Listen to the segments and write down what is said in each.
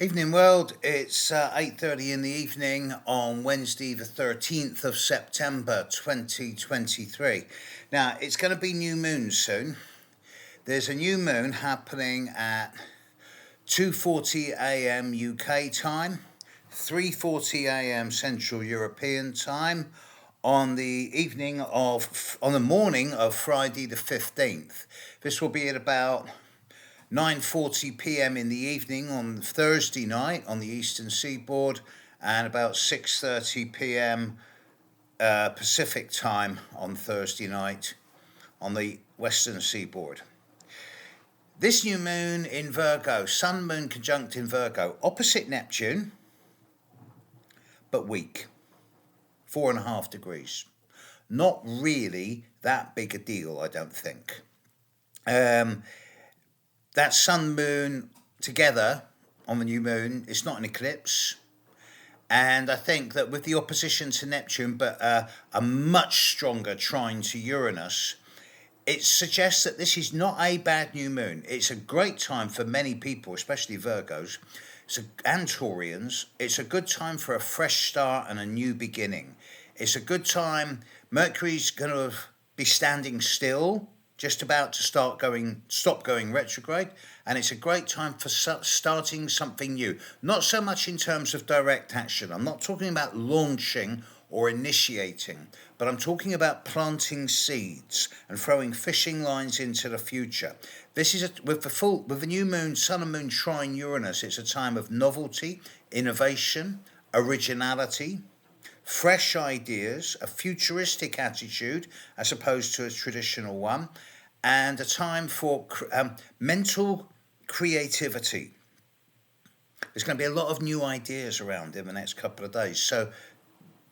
Evening world, it's 8:30 in the evening on Wednesday the 13th of September 2023. Now, it's going to be new moon soon. There's a new moon happening at 2:40 a.m. UK time, 3:40 a.m. Central European time on the morning of Friday the 15th. This will be at about 9:40 p.m. in the evening on Thursday night on the eastern seaboard, and about 6:30 p.m. Pacific time on Thursday night on the western seaboard. This new moon in Virgo, Sun Moon conjunct in Virgo, opposite Neptune, but weak, 4.5 degrees. Not really that big a deal, I don't think. That Sun Moon together on the new moon, it's not an eclipse. And I think that with the opposition to Neptune, but a much stronger trine to Uranus, it suggests that this is not a bad new moon. It's a great time for many people, especially Virgos and Taurians. It's a good time for a fresh start and a new beginning. It's a good time. Mercury's going to be standing still, just about to stop going retrograde, and it's a great time for starting something new. Not so much in terms of direct action. I'm not talking about launching or initiating, but I'm talking about planting seeds and throwing fishing lines into the future. This is with the new moon, Sun and Moon trine Uranus. It's a time of novelty, innovation, originality, fresh ideas, a futuristic attitude as opposed to a traditional one, and a time for mental creativity. There's going to be a lot of new ideas around in the next couple of days, so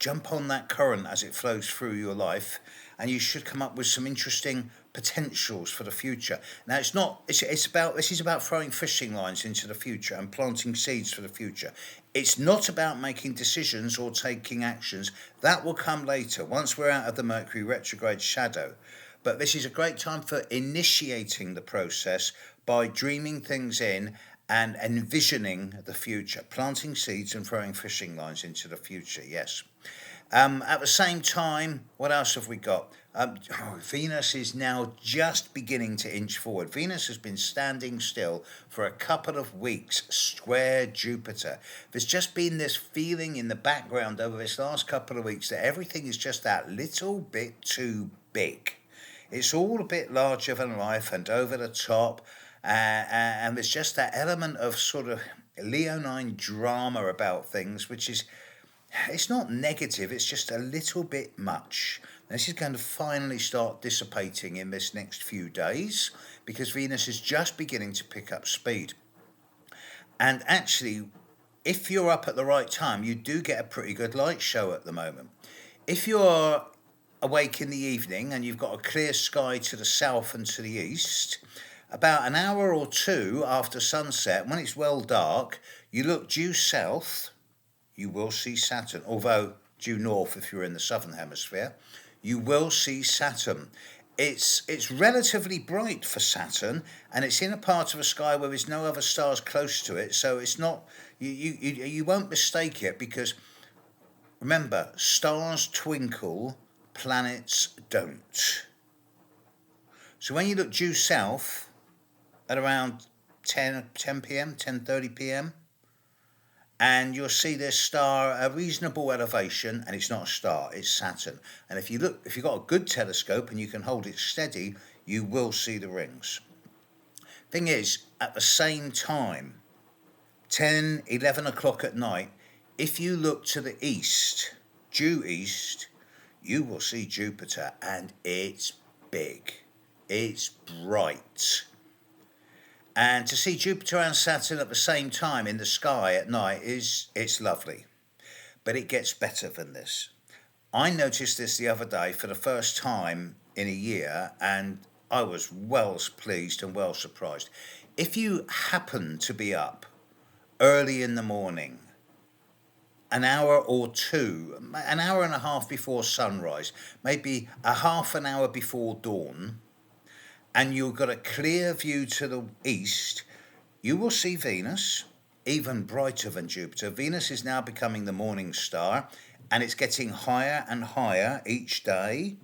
jump on that current as it flows through your life, and you should come up with some interesting potentials for the future. Now, this is about throwing fishing lines into the future and planting seeds for the future. It's not about making decisions or taking actions. That will come later, once we're out of the Mercury retrograde shadow. But this is a great time for initiating the process by dreaming things in and envisioning the future, planting seeds and throwing fishing lines into the future, yes. At the same time, what else have we got? Venus is now just beginning to inch forward. Venus has been standing still for a couple of weeks, square Jupiter. There's just been this feeling in the background over this last couple of weeks that everything is just that little bit too big. It's all a bit larger than life and over the top, and there's just that element of sort of leonine drama about things, which is, it's not negative, it's just a little bit much. This is going to finally start dissipating in this next few days because Venus is just beginning to pick up speed. And actually, if you're up at the right time, you do get a pretty good light show at the moment. If you're awake in the evening and you've got a clear sky to the south and to the east, about an hour or two after sunset, when it's well dark, you look due south, you will see Saturn, although due north if you're in the southern hemisphere, you will see Saturn. It's relatively bright for Saturn, and it's in a part of the sky where there's no other stars close to it, so it's not, you won't mistake it, because remember, stars twinkle, planets don't. So when you look due south at around 10 p.m., 10:30 p.m., and you'll see this star a reasonable elevation, and it's not a star, it's Saturn. And if you've got a good telescope and you can hold it steady, you will see the rings. Thing is, at the same time, 10, 11 o'clock at night, if you look to the east, due east, you will see Jupiter, and it's big. It's bright. And to see Jupiter and Saturn at the same time in the sky at night it's lovely. But it gets better than this. I noticed this the other day for the first time in a year, and I was well pleased and well surprised. If you happen to be up early in the morning, an hour or two, an hour and a half before sunrise, maybe a half an hour before dawn, and you've got a clear view to the east, you will see Venus, even brighter than Jupiter. Venus is now becoming the morning star, and it's getting higher and higher each day,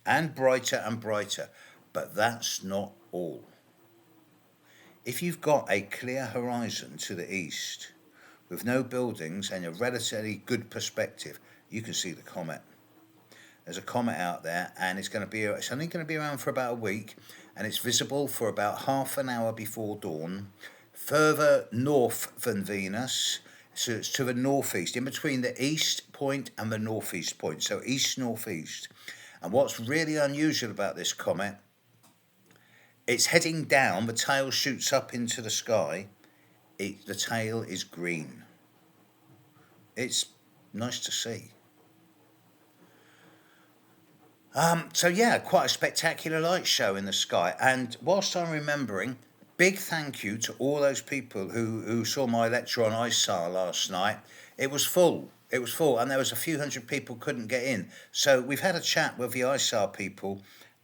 and brighter. But that's not all. If you've got a clear horizon to the east, with no buildings and a relatively good perspective, you can see the comet. There's a comet out there, and it's only going to be around for about a week, and it's visible for about half an hour before dawn, further north than Venus. So it's to the northeast, in between the east point and the northeast point, so east northeast. And what's really unusual about this comet, it's heading down, the tail shoots up into the sky. The tail is green. It's nice to see. So yeah, quite a spectacular light show in the sky. And whilst I'm remembering, big thank you to all those people who saw my lecture on ISAR last night. It was full. And there was a few hundred people couldn't get in. So we've had a chat with the ISAR people,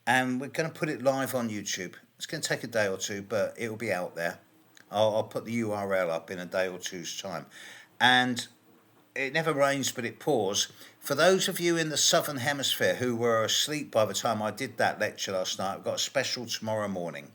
and we're going to put it live on YouTube. It's going to take a day or two, but it will be out there. I'll put the URL up in a day or two's time. And it never rains, but it pours. For those of you in the southern hemisphere who were asleep by the time I did that lecture last night, I've got a special tomorrow morning.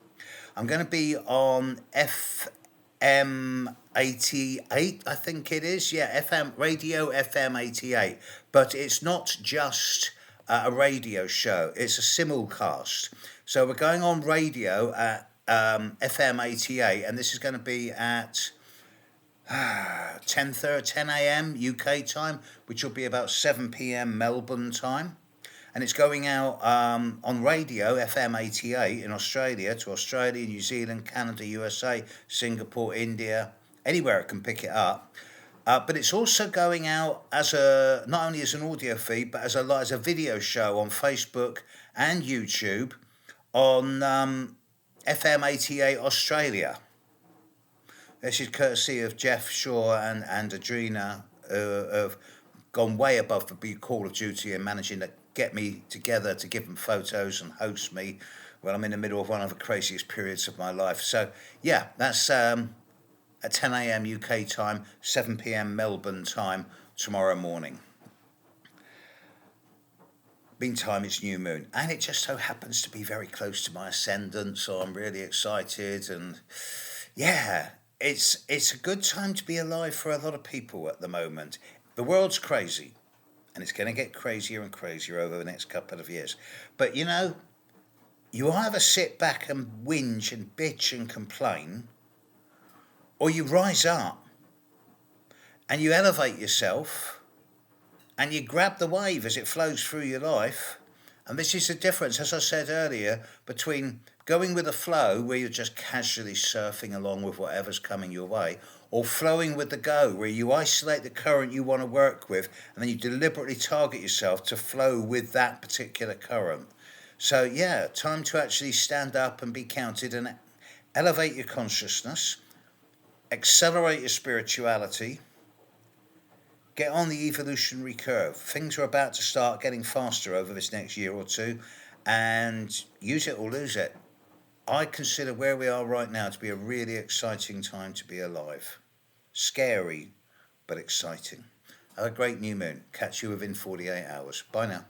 I'm going to be on FM 88, I think it is. Yeah, Radio FM 88. But it's not just a radio show, it's a simulcast. So we're going on radio at FM 88, and this is going to be at 10 a.m. UK time, which will be about 7 p.m. Melbourne time. And it's going out on radio, FM 88 in Australia, to Australia, New Zealand, Canada, USA, Singapore, India, anywhere it can pick it up. But it's also going out as not only as an audio feed, but as a video show on Facebook and YouTube on FM 88 Australia. This is courtesy of Jeff Shaw and Adrina, who have gone way above the call of duty and managing to get me together to give them photos and host me when I'm in the middle of one of the craziest periods of my life. So, yeah, that's at 10 a.m. UK time, 7 p.m. Melbourne time tomorrow morning. Meantime, it's new moon, and it just so happens to be very close to my ascendant, so I'm really excited. And yeah, it's a good time to be alive for a lot of people at the moment. The world's crazy, and it's going to get crazier and crazier over the next couple of years. But you know, you either sit back and whinge and bitch and complain, or you rise up and you elevate yourself and you grab the wave as it flows through your life. And this is the difference, as I said earlier, between going with the flow, where you're just casually surfing along with whatever's coming your way, or flowing with the go, where you isolate the current you want to work with, and then you deliberately target yourself to flow with that particular current. So yeah, time to actually stand up and be counted and elevate your consciousness, accelerate your spirituality, get on the evolutionary curve. Things are about to start getting faster over this next year or two, and use it or lose it. I consider where we are right now to be a really exciting time to be alive. Scary, but exciting. Have a great new moon. Catch you within 48 hours. Bye now.